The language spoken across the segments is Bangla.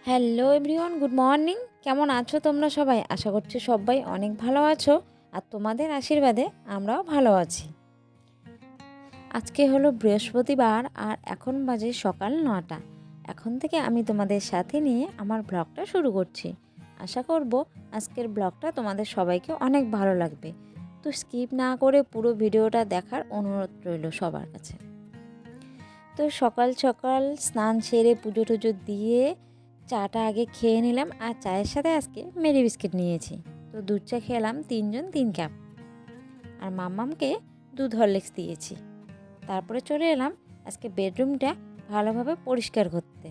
Hello everyone, good morning. কেমন আছো তোমরা সবাই? আশা করছি সবাই অনেক ভালো আছো, আর তোমাদের আশীর্বাদে আমরাও ভালো আছি। আজকে হলো বৃহস্পতিবার, আর এখন বাজে সকাল 9টা। এখন থেকে আমি তোমাদের সাথে নিয়ে আমার ব্লগটা শুরু করছি। আশা করব আজকের ব্লগটা তোমাদের সবাইকে অনেক ভালো লাগবে। তো স্কিপ না করে পুরো ভিডিওটা দেখার অনুরোধ রইল সবার কাছে। তো সকাল সকাল স্নান সেরে পুজো টুজো দিয়ে চাটা আগে খেয়ে নিলাম, আর চায়ের সাথে আজকে মেরি বিস্কিট নিয়েছি। তো দুধ চা খেলাম 3 জন 3 কাপ, আর মাম্মামকে দুধ হরলিক্স দিয়েছি। তারপরে চলে এলাম আজকে বেডরুমটা ভালোভাবে পরিষ্কার করতে।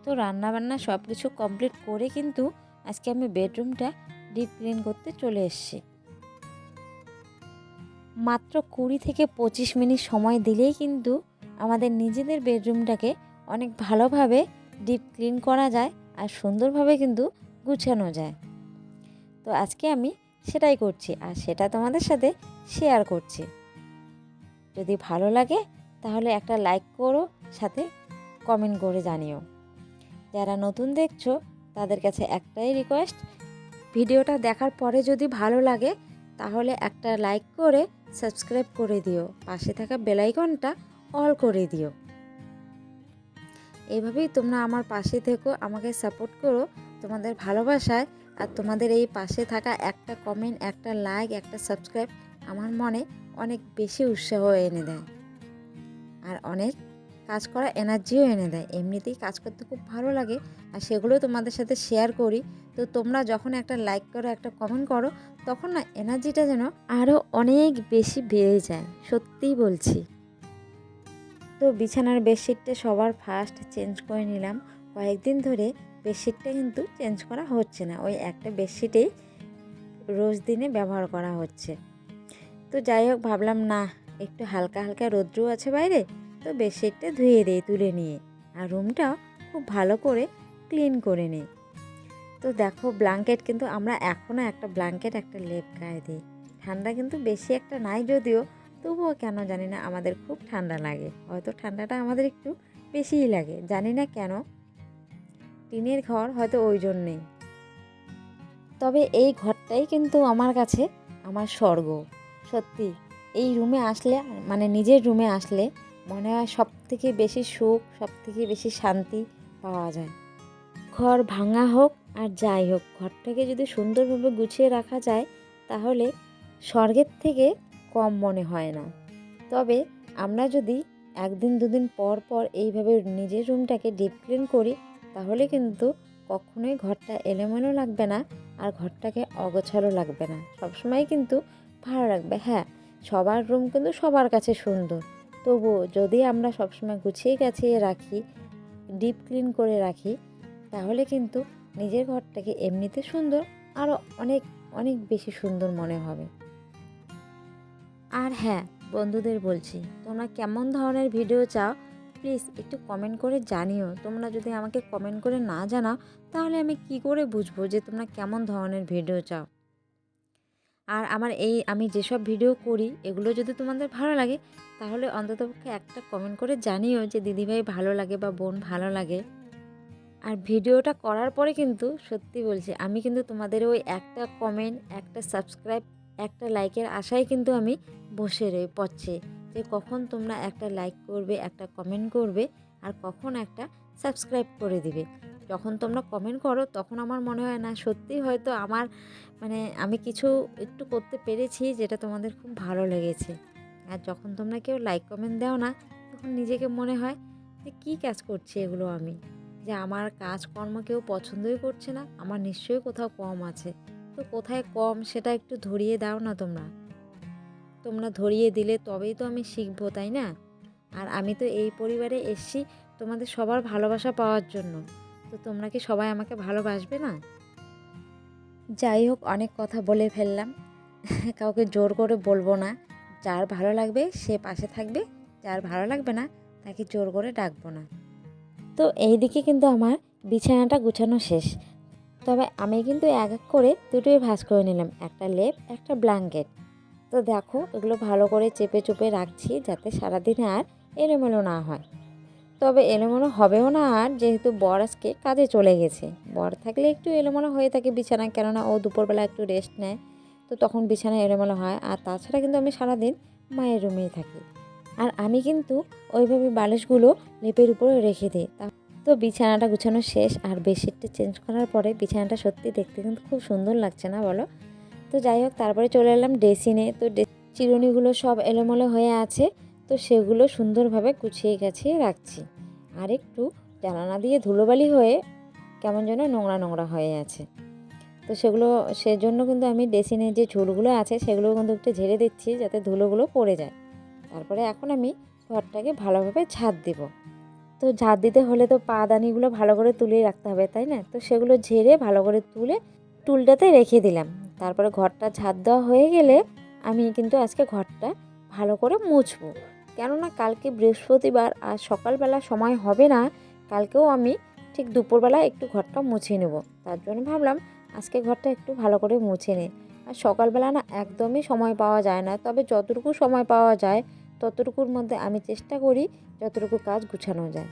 তো রান্নাবান্না সব কিছু কমপ্লিট করে কিন্তু আজকে আমি বেডরুমটা ডিপ ক্লিন করতে চলে এসেছি। মাত্র 20 থেকে 25 মিনিট সময় দিলেই কিন্তু আমাদের নিজেদের বেডরুমটাকে অনেক ভালোভাবে ডিপ ক্লিন করা যায়, আর সুন্দরভাবে কিন্তু গুছানো যায়। তো আজকে আমি সেটাই করছি, আর সেটা তোমাদের সাথে শেয়ার করছি। যদি ভালো লাগে তাহলে একটা লাইক করো, সাথে কমেন্ট করে জানিও। যারা নতুন দেখছো তাদের কাছে একটাই রিকোয়েস্ট, ভিডিওটা দেখার পরে যদি ভালো লাগে তাহলে একটা লাইক করে সাবস্ক্রাইব করে দিও, পাশে থাকা বেল আইকনটা অল করে দিও। এইভাবেই তোমরা আমার পাশে থেকো, আমাকে সাপোর্ট করো তোমাদের ভালোবাসায়। আর তোমাদের এই পাশে থাকা একটা কমেন্ট, একটা লাইক, একটা সাবস্ক্রাইব আমার মনে অনেক বেশি উৎসাহ এনে দেয়, আর অনেক কাজ করা এনার্জিও এনে দেয়। এমনিতেই কাজ করতে খুব ভালো লাগে, আর সেগুলো তোমাদের সাথে শেয়ার করি। তো তোমরা যখন একটা লাইক করো, একটা কমেন্ট করো, তখন না এনার্জিটা যেন আরও অনেক বেশি বেড়ে যায়, সত্যিই বলছি। তো বিছানার বেডশিটটা সবার ফার্স্ট চেঞ্জ করে নিলাম। কয়েকদিন ধরে বেডশিটটা কিন্তু চেঞ্জ করা হচ্ছে না, ওই একটা বেডশিটেই রোজ দিনে ব্যবহার করা হচ্ছে। তো যাই হোক, ভাবলাম না, একটু হালকা হালকা রৌদ্র আছে বাইরে, তো বেডশিটটা ধুয়ে দিই তুলে নিয়ে, আর রুমটাও খুব ভালো করে ক্লিন করে নিই। তো দেখো, ব্ল্যাঙ্কেট কিন্তু আমরা এখনও একটা ব্ল্যাঙ্কেট, একটা লেপ গায়ে দিই। ঠান্ডা কিন্তু বেশি একটা নাই যদিও, তবুও কেন জানি না আমাদের খুব ঠান্ডা লাগে। হয়তো ঠান্ডাটা আমাদের একটু বেশিই লাগে, জানি না কেন। টিনের ঘর হয়তো ওই জন্যেই। তবে এই ঘরটাই কিন্তু আমার কাছে আমার স্বর্গ। সত্যি, এই রুমে আসলে, মানে নিজের রুমে আসলে মনে হয় সব থেকে বেশি সুখ, সব থেকে বেশি শান্তি পাওয়া যায়। ঘর ভাঙা হোক আর যাই হোক, ঘরটাকে যদি সুন্দরভাবে গুছিয়ে রাখা যায় তাহলে স্বর্গের থেকে কম মনে হয় না। তবে আমরা যদি একদিন দুদিন পর পর এইভাবে নিজের রুমটাকে ডিপ ক্লিন করি, তাহলে কিন্তু কখনোই ঘরটা এলোমেলো লাগবে না, আর ঘরটাকে অগোছালো লাগবে না, সবসময় কিন্তু ভালো লাগবে। হ্যাঁ, সবার রুম কিন্তু সবার কাছে সুন্দর, তবুও যদি আমরা সবসময় গুছিয়ে গাছিয়ে রাখি, ডিপ ক্লিন করে রাখি, তাহলে কিন্তু নিজের ঘরটাকে এমনিতে সুন্দর, আরও অনেক অনেক বেশি সুন্দর মনে হবে। আর হ্যাঁ, বন্ধুদের বলছি, তোমরা কেমন ধরনের ভিডিও চাও প্লিজ একটু কমেন্ট করে জানিও। তোমরা যদি আমাকে কমেন্ট করে না জানাও তাহলে আমি কি করে বুঝবো যে তোমরা কেমন ধরনের ভিডিও চাও। আর আমি যেসব ভিডিও করি এগুলো যদি তোমাদের ভালো লাগে তাহলে অন্ততপক্ষে একটা কমেন্ট করে জানিও যে দিদিভাই ভালো লাগে বা বোন ভালো লাগে। আর ভিডিওটা করার পরে কিন্তু সত্যি বলছি, আমি কিন্তু তোমাদের ওই একটা কমেন্ট, একটা সাবস্ক্রাইব, একটা লাইকের আশায় কিন্তু আমি বসে রই পড়ছে, যে কখন তোমরা একটা লাইক করবে, একটা কমেন্ট করবে, আর কখন একটা সাবস্ক্রাইব করে দিবে। যখন তোমরা কমেন্ট করো তখন আমার মনে হয় না সত্যিই হয়তো আমার, মানে আমি কিছু একটু করতে পেরেছি যেটা তোমাদের খুব ভালো লেগেছে। আর যখন তোমরা কেউ লাইক কমেন্ট দাও না, তখন নিজেকে মনে হয় যে কী কাজ করছি এগুলো আমি, যে আমার কাজকর্ম কেউ পছন্দই করছে না, আমার নিশ্চয়ই কোথাও কম আছে। তো কোথায় কম সেটা একটু ধরিয়ে দাও না তোমরা। তোমরা ধরিয়ে দিলে তবেই তো আমি শিখবো, তাই না? আর আমি তো এই পরিবারে এসেছি তোমাদের সবার ভালোবাসা পাওয়ার জন্য। তো তোমরা কি সবাই আমাকে ভালোবাসবে না? যাই হোক, অনেক কথা বলে ফেললাম। কাউকে জোর করে বলবো না, যার ভালো লাগবে সে পাশে থাকবে, যার ভালো লাগবে না তাকে জোর করে ডাকবো না। তো এইদিকে কিন্তু আমার বিছানাটা গুছানো শেষ। তবে আমি কিন্তু এক এক করে দুটোই ভাঁজ করে নিলাম, একটা লেপ, একটা ব্ল্যাঙ্কেট। তো দেখো, এগুলো ভালো করে চেপে চুপে রাখছি যাতে সারাদিনে আর এলোমেলো না হয়। তবে এলোমেলো হবেও না, আর যেহেতু বর আজকে কাজে চলে গেছে। বর থাকলে একটু এলোমেলো হয়ে থাকে বিছানা, কেননা ও দুপুরবেলা একটু রেস্ট নেয়, তো তখন বিছানা এলোমেলো হয়। আর তাছাড়া কিন্তু আমি সারাদিন মায়ের রুমেই থাকি, আর আমি কিন্তু ওইভাবে বালিশগুলো লেপের উপরে রেখে দিই। তো বিছানাটা গুছানো শেষ, আর বেডশিটটা চেঞ্জ করার পরে বিছানাটা সত্যি দেখতে কিন্তু খুব সুন্দর লাগছে না বলো? তো যাই হোক, তারপরে চলে এলাম ড্রেসিংয়ে। তো চিরুনিগুলো সব এলোমেলো হয়ে আছে, তো সেগুলো সুন্দরভাবে গুছিয়ে গাছিয়ে রাখছি। আর একটু জানালা দিয়ে ধুলোবালি হয়ে কেমন যেন নোংরা নোংরা হয়ে আছে, তো সেজন্য কিন্তু আমি ড্রেসিংয়ের যে ঝুলগুলো আছে সেগুলো কিন্তু একটু ঝেড়ে দিচ্ছি, যাতে ধুলোগুলো পড়ে যায়। তারপরে এখন আমি ঘরটাকে ভালোভাবে ঝাঁট দিব। তো ঝাঁট দিতে হলে তো পাদানিগুলো ভালো করে তুলে রাখতে হবে, তাই না? তো সেগুলো ঝেড়ে ভালো করে তুলে টুলটাতে রেখে দিলাম। তারপরে ঘরটা ঝাঁট দেওয়া হয়ে গেলে আমি কিন্তু আজকে ঘরটা ভালো করে মুছবো, কেননা কালকে বৃহস্পতিবার আর সকালবেলা সময় হবে না। কালকেও আমি ঠিক দুপুরবেলা একটু ঘরটা মুছে নেব, তার জন্য ভাবলাম আজকে ঘরটা একটু ভালো করে মুছে নিই। আর সকালবেলা না একদমই সময় পাওয়া যায় না, তবে যতটুকু সময় পাওয়া যায় ততটুকুর মধ্যে আমি চেষ্টা করি যতটুকু কাজ গুছানো যায়।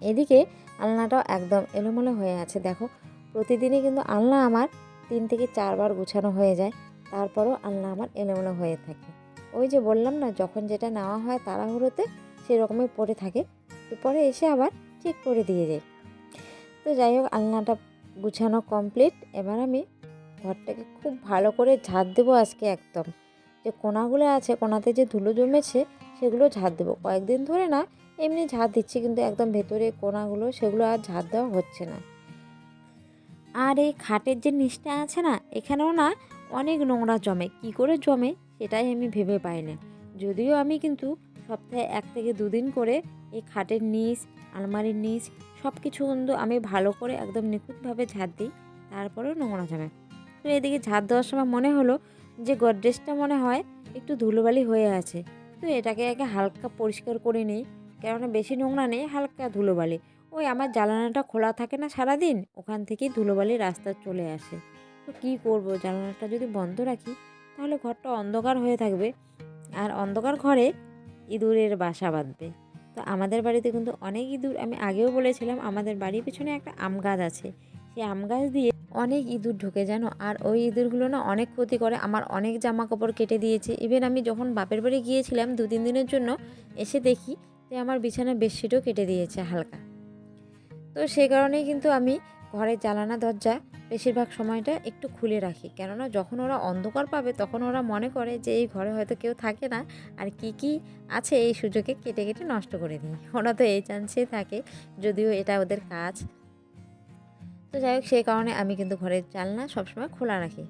এদিকে আলনাটাও একদম এলোমেলো হয়ে আছে, দেখো প্রতিদিনই কিন্তু আলনা আমার 3 থেকে 4 বার গুছানো হয়ে যায়, তারপরও আলনা আমার এলোমেলো হয়ে থাকে। ওই যে বললাম না, যখন যেটা নেওয়া হয় তাড়াহুড়োতে সেরকমই পড়ে থাকে, তো পরে এসে আবার ঠিক করে দিয়ে যাই। তো যাই হোক, আলনাটা গুছানো কমপ্লিট। এবার আমি ঘরটাকে খুব ভালো করে ঝাঁট দেবো আজকে একদম। যে কোনাগুলো আছে, কোনাতে যে ধুলো জমেছে সেগুলো ঝাঁট দেবো। কয়েকদিন ধরে না এমনি ঝাঁট দিচ্ছি, কিন্তু একদম ভেতরে কোনাগুলো সেগুলো আর ঝাঁট দেওয়া হচ্ছে না। আর এই খাটের যে নিচটা আছে না, এখানেও না অনেক নোংরা জমে। কি করে জমে সেটাই আমি ভেবে পাই না। যদিও আমি কিন্তু সপ্তাহে 1 থেকে 2 দিন করে এই খাটের নিচ, আলমারির নিচ সব কিছু কিন্তু আমি ভালো করে একদম নিখুঁতভাবে ঝাঁট দিই, তারপরেও নোংরা জমে। তো এদিকে ঝাঁট দেওয়ার সময় মনে হলো যে গডরেজটা মনে হয় একটু ধুলোবালি হয়ে আছে, তো এটাকে আগে হালকা পরিষ্কার করে নিই, কেননা বেশি নোংরা নেই, হালকা ধুলোবালি। ওই আমার জানালাটা খোলা থাকে না সারাদিন, ওখান থেকেই ধুলোবালি রাস্তা চলে আসে। তো কী করব, জানালাটা যদি বন্ধ রাখি তাহলে ঘরটা অন্ধকার হয়ে থাকবে, আর অন্ধকার ঘরে ইঁদুরের বাসা বাঁধবে। তো আমাদের বাড়িতে কিন্তু অনেক ইঁদুর, আমি আগেও বলেছিলাম আমাদের বাড়ির পিছনে একটা আম গাছ আছে, সেই আম গাছ দিয়ে অনেক ইঁদুর ঢোকে জানো। আর ওই ইঁদুরগুলো না অনেক ক্ষতি করে, আমার অনেক জামা কাপড় কেটে দিয়েছে। ইভেন আমি যখন বাপের বাড়ি গিয়েছিলাম 2-3 দিনের জন্য, এসে দেখি যে আমার বিছানার বেডশিটও কেটে দিয়েছে হালকা। তো সেই কারণেই কিন্তু আমি ঘরের জানালা দরজা বেশিরভাগ সময়টা একটু খুলে রাখি, কেননা যখন ওরা অন্ধকার পাবে তখন ওরা মনে করে যে এই ঘরে হয়তো কেউ থাকে না, আর কি আছে এই সুযোগে কেটে কেটে নষ্ট করে দিই। ওরা তো এই চান্সেই থাকে, যদিও এটা ওদের কাজ। তো যাই হোক, সেই কারণে আমি কিন্তু ঘরের জানলা সবসময় খোলা রাখি।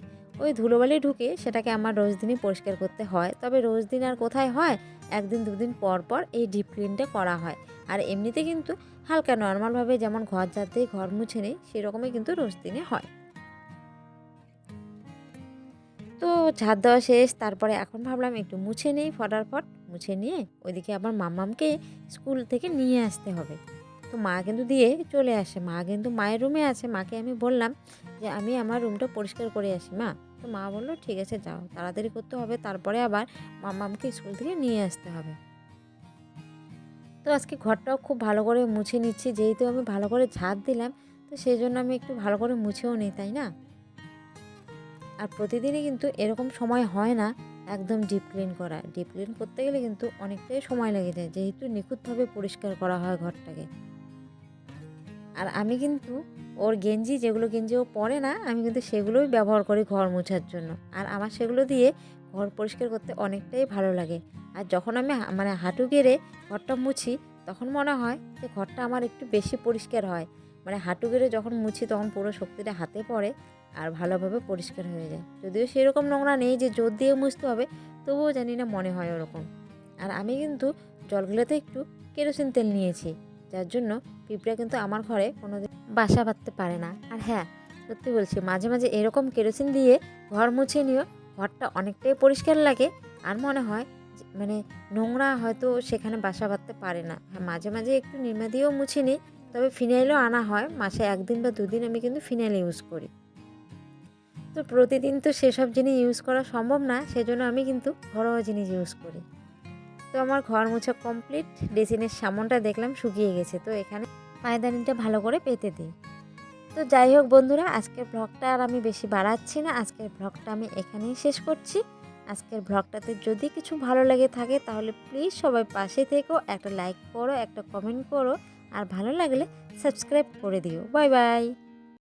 ওই ধুলোবালি ঢুকে সেটাকে আমার রোজ দিনই পরিষ্কার করতে হয়, তবে রোজ দিন আর কোথায় হয়, 1-2 দিন পর পর এই ডিপ ক্লিনটা করা হয়। আর এমনিতে কিন্তু হালকা নর্মালভাবে যেমন ঘর ঝাড় দিয়ে ঘর মুছে নেই, সেরকমই কিন্তু রোজ দিনে হয়। তো ঝাড় দেওয়া শেষ, তারপরে এখন ভাবলাম একটু মুছে নেই ফটাফট। মুছে নিয়ে ওইদিকে আবার মাম্মামকে স্কুল থেকে নিয়ে আসতে হবে। তো মা কিন্তু দিয়ে চলে আসে, মা কিন্তু মায়ের রুমে আছে। মাকে আমি বললাম যে আমি আমার রুমটা পরিষ্কার করে আসি মা। তো মা বললো ঠিক আছে যাও, তাড়াতাড়ি করতে হবে, তারপরে আবার মাম্মামকে স্কুল থেকে নিয়ে আসতে হবে। তো আজকে ঘরটাও খুব ভালো করে মুছে নিচ্ছি, যেহেতু আমি ভালো করে ঝাড় দিলাম, তো সেই জন্য আমি একটু ভালো করে মুছেও নিই, তাই না? আর প্রতিদিনই কিন্তু এরকম সময় হয় না একদম ডিপ ক্লিন করা। ডিপ ক্লিন করতে গেলে কিন্তু অনেকটাই সময় লেগে যায়, যেহেতু নিখুঁতভাবে পরিষ্কার করা হয় ঘরটাকে। আর আমি কিন্তু ওর গেঞ্জি, যেগুলো গেঞ্জি ও পরে না, আমি কিন্তু সেগুলোই ব্যবহার করি ঘর মোছার জন্য। আর আমার সেগুলো দিয়ে ঘর পরিষ্কার করতে অনেকটাই ভালো লাগে। আর যখন আমি মানে হাঁটু গেড়ে ঘরটা মুছি, তখন মনে হয় যে ঘরটা আমার একটু বেশি পরিষ্কার হয়। মানে হাঁটু গেড়ে যখন মুছি তখন পুরো শক্তিটা হাতে পড়ে আর ভালোভাবে পরিষ্কার হয়ে যায়। যদিও সেরকম নোংরা নেই যে জোর দিয়ে মুছতে হবে, তবুও জানি না মনে হয় ওরকম। আর আমি কিন্তু জলগুলোতে একটু কেরোসিন তেল নিয়েছি, যার জন্য পিঁপড়া কিন্তু আমার ঘরে কোনোদিন বাসা বাঁধতে পারে না। আর হ্যাঁ, সত্যি বলছি, মাঝে মাঝে এরকম কেরোসিন দিয়ে ঘর মুছে নিও, ঘরটা অনেকটাই পরিষ্কার লাগে। আর মনে হয় মানে নোংরা হয়তো সেখানে বাসা বাঁধতে পারে না। হ্যাঁ, মাঝে মাঝে একটু নিমা দিয়েও মুছে নিই, তবে ফিনাইলও আনা হয়। মাসে 1 দিন বা 2 দিন আমি কিন্তু ফিনাইল ইউজ করি। তো প্রতিদিন তো সেসব জিনিস ইউজ করা সম্ভব না, সেজন্য আমি কিন্তু ঘরোয়া জিনিস ইউজ করি। তো আমার ঘর মোছা কমপ্লিট। ড্রেসিংয়ের সামনটা দেখলাম শুকিয়ে গেছে, তো এখানে পায়দানিটা ভালো করে পেতে দিই। তো যাই হোক বন্ধুরা, আজকের ব্লগটা আর আমি বেশি বাড়াচ্ছি না। আজকের ব্লগটা আমি এখানেই শেষ করছি। আজকের ব্লগটাতে যদি কিছু ভালো লেগে থাকে তাহলে প্লিজ সবাই পাশে থেকো, একটা লাইক করো, একটা কমেন্ট করো, আর ভালো লাগলে সাবস্ক্রাইব করে দিও। Bye bye.